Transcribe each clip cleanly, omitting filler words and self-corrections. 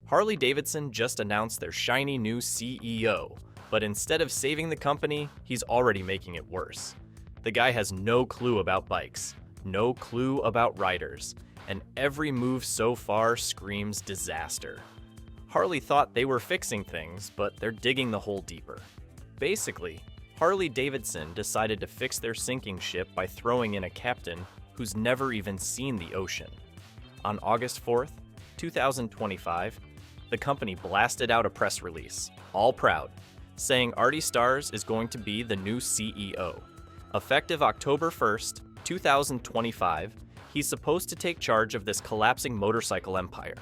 Harley Davidson just announced their shiny new CEO, but instead of saving the company, he's already making it worse. The guy has no clue about bikes, no clue about riders, and every move so far screams disaster. Harley thought they were fixing things, but they're digging the hole deeper. Basically, Harley Davidson decided to fix their sinking ship by throwing in a captain who's never even seen the ocean. On August 4th, 2025, the company blasted out a press release, all proud, saying Artie Starrs is going to be the new CEO. Effective October 1st, 2025, he's supposed to take charge of this collapsing motorcycle empire.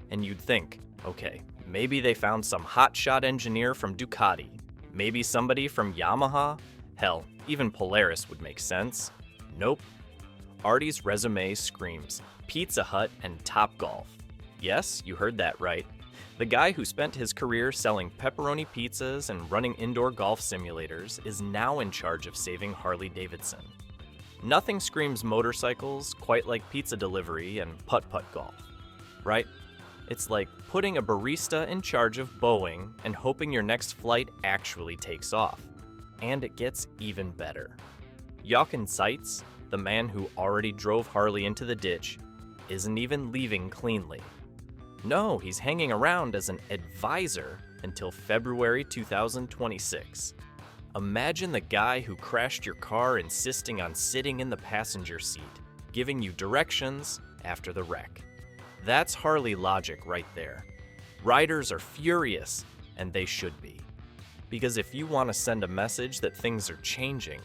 And you'd think, okay, maybe they found some hotshot engineer from Ducati, maybe somebody from Yamaha, hell, even Polaris would make sense. Nope. Artie's resume screams Pizza Hut and Topgolf. Yes, you heard that right. The guy who spent his career selling pepperoni pizzas and running indoor golf simulators is now in charge of saving Harley Davidson. Nothing screams motorcycles quite like pizza delivery and putt-putt golf, right? It's like putting a barista in charge of Boeing and hoping your next flight actually takes off. And it gets even better. Jochen Zeitz, the man who already drove Harley into the ditch, isn't even leaving cleanly. No, he's hanging around as an advisor until February 2026. Imagine the guy who crashed your car insisting on sitting in the passenger seat, giving you directions after the wreck. That's Harley logic right there. Riders are furious, and they should be. Because if you want to send a message that things are changing,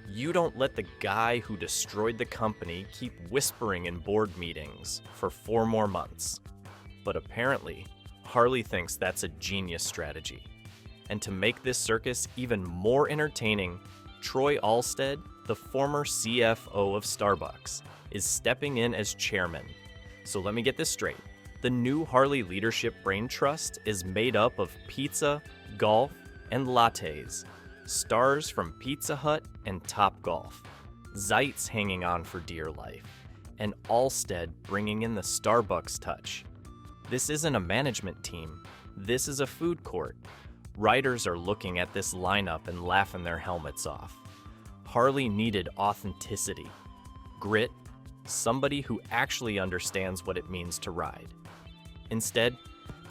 you don't let the guy who destroyed the company keep whispering in board meetings for 4 more months. But apparently, Harley thinks that's a genius strategy. And to make this circus even more entertaining, Troy Alstead, the former CFO of Starbucks, is stepping in as chairman. So let me get this straight. The new Harley Leadership Brain Trust is made up of pizza, golf, and lattes, stars from Pizza Hut and Topgolf, Zeitz hanging on for dear life, and Alstead bringing in the Starbucks touch. This isn't a management team. This is a food court. Riders are looking at this lineup and laughing their helmets off. Harley needed authenticity, grit, somebody who actually understands what it means to ride. Instead,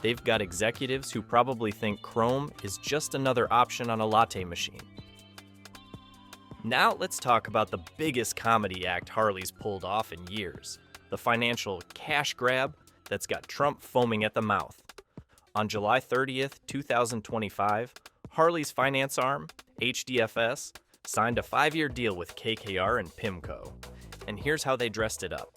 they've got executives who probably think Chrome is just another option on a latte machine. Now let's talk about the biggest comedy act Harley's pulled off in years, the financial cash grab that's got Trump foaming at the mouth. On July 30th, 2025, Harley's finance arm, HDFS, signed a 5-year deal with KKR and PIMCO. And here's how they dressed it up.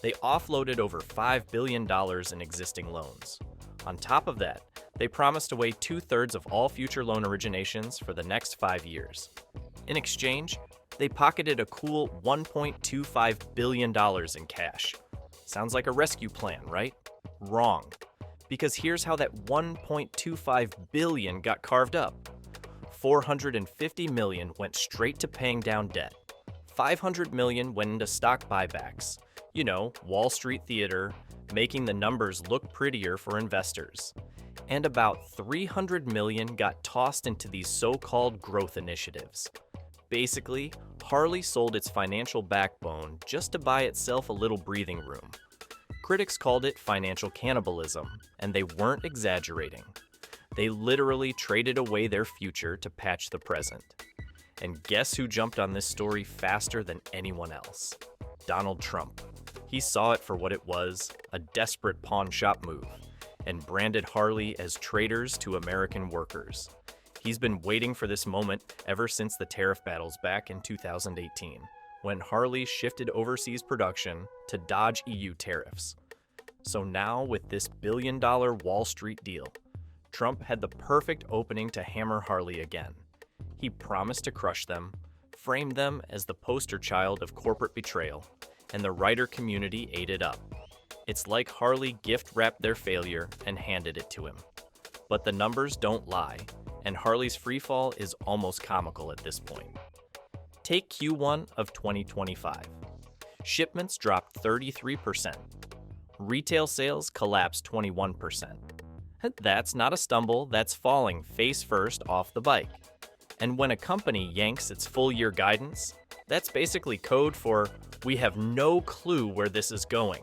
They offloaded over $5 billion in existing loans. On top of that, they promised away 2/3 of all future loan originations for the next 5 years. In exchange, they pocketed a cool $1.25 billion in cash. Sounds like a rescue plan, right? Wrong. Because here's how that $1.25 billion got carved up. $450 million went straight to paying down debt. $500 million went into stock buybacks. You know, Wall Street theater, making the numbers look prettier for investors. And about $300 million got tossed into these so-called growth initiatives. Basically, Harley sold its financial backbone just to buy itself a little breathing room. Critics called it financial cannibalism, and they weren't exaggerating. They literally traded away their future to patch the present. And guess who jumped on this story faster than anyone else? Donald Trump. He saw it for what it was, a desperate pawn shop move, and branded Harley as traitors to American workers. He's been waiting for this moment ever since the tariff battles back in 2018, when Harley shifted overseas production to dodge EU tariffs. So now, with this billion-dollar Wall Street deal, Trump had the perfect opening to hammer Harley again. He promised to crush them, framed them as the poster child of corporate betrayal, and the writer community ate it up. It's like Harley gift-wrapped their failure and handed it to him. But the numbers don't lie, and Harley's freefall is almost comical at this point. Take Q1 of 2025. Shipments dropped 33%. retail sales collapsed 21%. That's not a stumble, that's falling face first off the bike. And when a company yanks its full year guidance, that's basically code for we have no clue where this is going.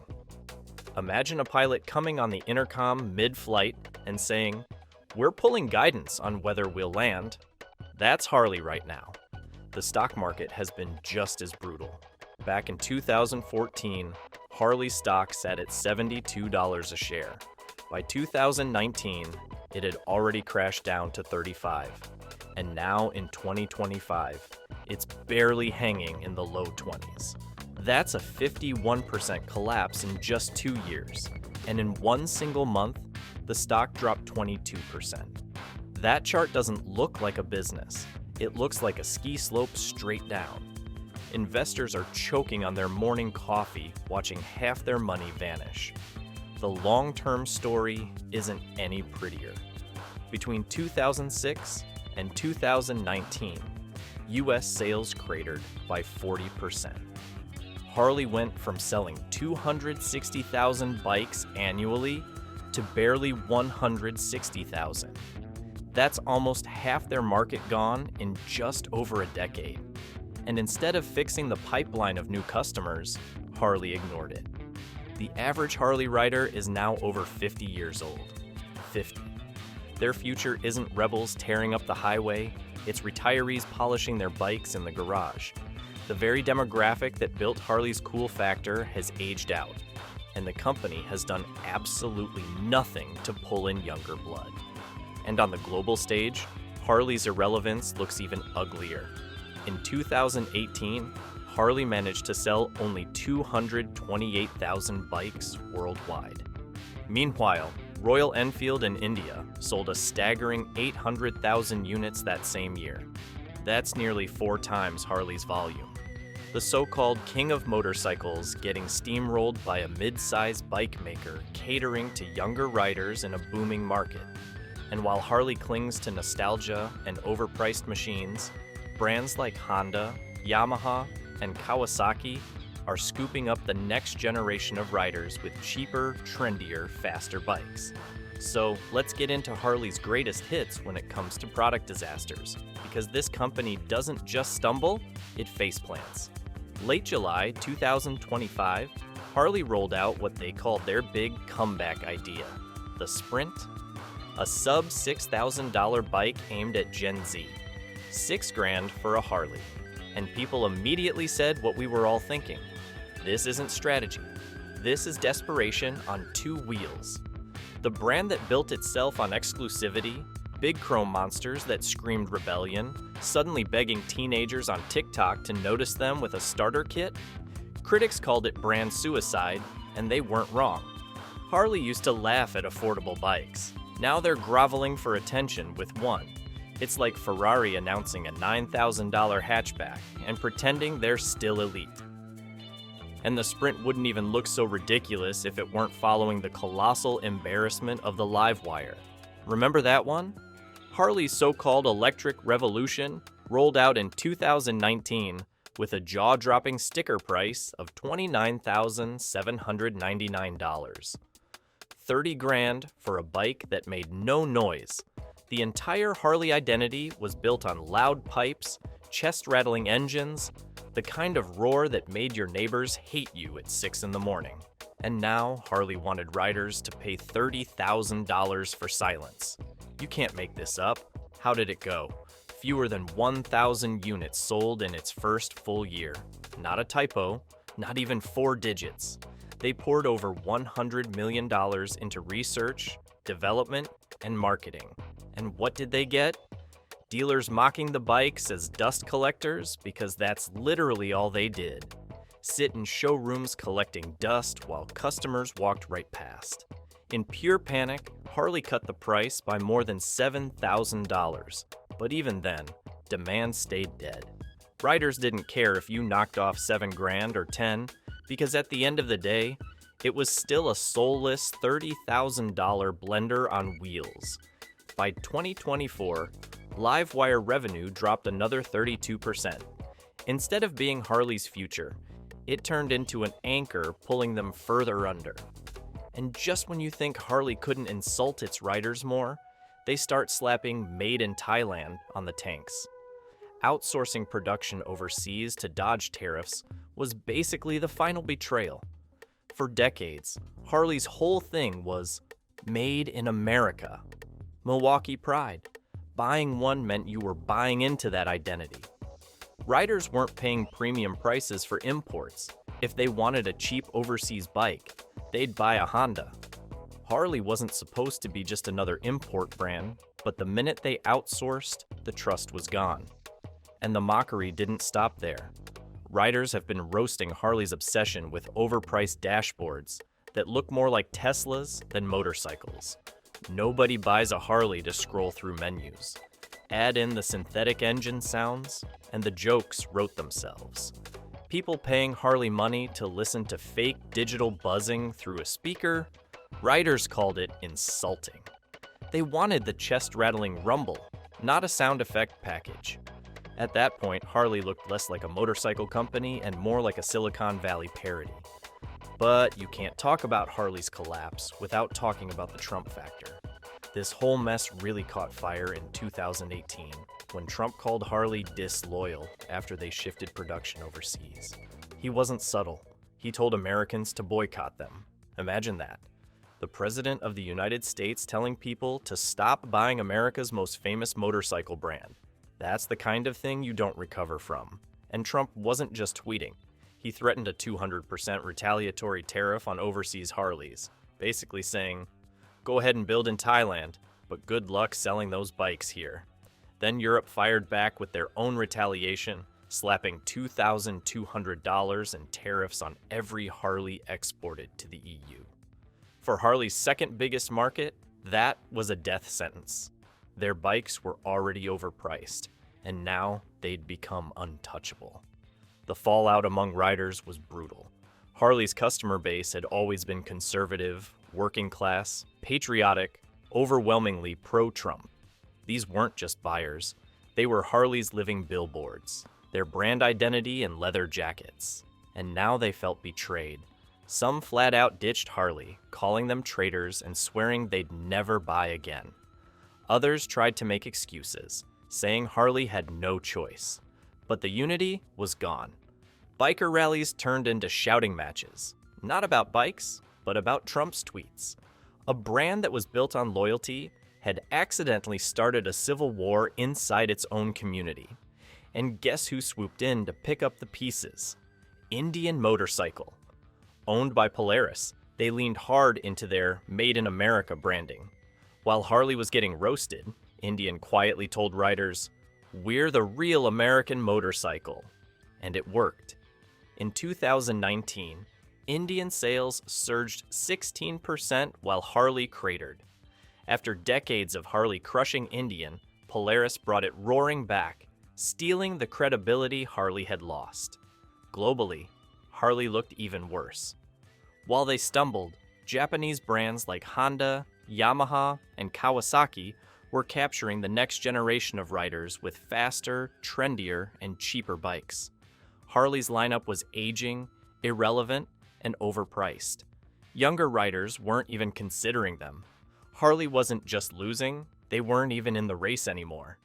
Imagine a pilot coming on the intercom mid-flight and saying, "We're pulling guidance on whether we'll land." That's Harley right now. The stock market has been just as brutal. Back in 2014, Harley stock sat at $72 a share. By 2019, it had already crashed down to $35. And now in 2025, it's barely hanging in the low 20s. That's a 51% collapse in just 2 years. And in one single month, the stock dropped 22%. That chart doesn't look like a business. It looks like a ski slope straight down. Investors are choking on their morning coffee, watching half their money vanish. The long-term story isn't any prettier. Between 2006 and 2019, US sales cratered by 40%. Harley went from selling 260,000 bikes annually to barely 160,000. That's almost half their market gone in just over a decade. And instead of fixing the pipeline of new customers, Harley ignored it. The average Harley rider is now over 50 years old. 50. Their future isn't rebels tearing up the highway, it's retirees polishing their bikes in the garage. The very demographic that built Harley's cool factor has aged out, and the company has done absolutely nothing to pull in younger blood. And on the global stage, Harley's irrelevance looks even uglier. In 2018, Harley managed to sell only 228,000 bikes worldwide. Meanwhile, Royal Enfield in India sold a staggering 800,000 units that same year. That's nearly 4 times Harley's volume. The so-called king of motorcycles getting steamrolled by a mid-size bike maker catering to younger riders in a booming market. And while Harley clings to nostalgia and overpriced machines, brands like Honda, Yamaha, and Kawasaki are scooping up the next generation of riders with cheaper, trendier, faster bikes. So let's get into Harley's greatest hits when it comes to product disasters, because this company doesn't just stumble, it faceplants. Late July 2025, Harley rolled out what they called their big comeback idea, the Sprint, a sub $6,000 bike aimed at Gen Z. $6,000 for a Harley. And people immediately said what we were all thinking. This isn't strategy. This is desperation on 2 wheels. The brand that built itself on exclusivity, big chrome monsters that screamed rebellion, suddenly begging teenagers on TikTok to notice them with a starter kit? Critics called it brand suicide, and they weren't wrong. Harley used to laugh at affordable bikes. Now they're groveling for attention with one. It's like Ferrari announcing a $9,000 hatchback and pretending they're still elite. And the Sprint wouldn't even look so ridiculous if it weren't following the colossal embarrassment of the Livewire. Remember that one? Harley's so-called electric revolution rolled out in 2019 with a jaw-dropping sticker price of $29,799. $30,000 for a bike that made no noise. The entire Harley identity was built on loud pipes, chest-rattling engines, the kind of roar that made your neighbors hate you at 6 in the morning. And now Harley wanted riders to pay $30,000 for silence. You can't make this up. How did it go? Fewer than 1,000 units sold in its first full year. Not a typo, not even 4 digits. They poured over $100 million into research, development, and marketing. And what did they get? Dealers mocking the bikes as dust collectors because that's literally all they did. Sit in showrooms collecting dust while customers walked right past. In pure panic, Harley cut the price by more than $7,000. But even then, demand stayed dead. Riders didn't care if you knocked off $7,000 or $10,000, because at the end of the day, it was still a soulless $30,000 blender on wheels. By 2024, Livewire revenue dropped another 32%. Instead of being Harley's future, it turned into an anchor pulling them further under. And just when you think Harley couldn't insult its riders more, they start slapping "Made in Thailand" on the tanks. Outsourcing production overseas to dodge tariffs was basically the final betrayal. For decades, Harley's whole thing was "Made in America." Milwaukee pride. Buying one meant you were buying into that identity. Riders weren't paying premium prices for imports. If they wanted a cheap overseas bike, they'd buy a Honda. Harley wasn't supposed to be just another import brand, but the minute they outsourced, the trust was gone. And the mockery didn't stop there. Riders have been roasting Harley's obsession with overpriced dashboards that look more like Teslas than motorcycles. Nobody buys a Harley to scroll through menus. Add in the synthetic engine sounds, and the jokes wrote themselves. People paying Harley money to listen to fake digital buzzing through a speaker, riders called it insulting. They wanted the chest-rattling rumble, not a sound effect package. At that point, Harley looked less like a motorcycle company and more like a Silicon Valley parody. But you can't talk about Harley's collapse without talking about the Trump factor. This whole mess really caught fire in 2018, when Trump called Harley disloyal after they shifted production overseas. He wasn't subtle. He told Americans to boycott them. Imagine that. The President of the United States telling people to stop buying America's most famous motorcycle brand. That's the kind of thing you don't recover from. And Trump wasn't just tweeting. He threatened a 200% retaliatory tariff on overseas Harleys, basically saying, "Go ahead and build in Thailand, but good luck selling those bikes here." Then Europe fired back with their own retaliation, slapping $2,200 in tariffs on every Harley exported to the EU. For Harley's second biggest market, that was a death sentence. Their bikes were already overpriced, and now they'd become untouchable. The fallout among riders was brutal. Harley's customer base had always been conservative, working class, patriotic, overwhelmingly pro-Trump. These weren't just buyers. They were Harley's living billboards, their brand identity in leather jackets. And now they felt betrayed. Some flat out ditched Harley, calling them traitors and swearing they'd never buy again. Others tried to make excuses, saying Harley had no choice. But the unity was gone. Biker rallies turned into shouting matches, not about bikes, but about Trump's tweets. A brand that was built on loyalty had accidentally started a civil war inside its own community. And guess who swooped in to pick up the pieces? Indian Motorcycle. Owned by Polaris, they leaned hard into their Made in America branding. While Harley was getting roasted, Indian quietly told riders, "We're the real American motorcycle." And it worked. In 2019, Indian sales surged 16% while Harley cratered. After decades of Harley crushing Indian, Polaris brought it roaring back, stealing the credibility Harley had lost. Globally, Harley looked even worse. While they stumbled, Japanese brands like Honda, Yamaha, and Kawasaki were capturing the next generation of riders with faster, trendier, and cheaper bikes. Harley's lineup was aging, irrelevant, and overpriced. Younger riders weren't even considering them. Harley wasn't just losing, they weren't even in the race anymore.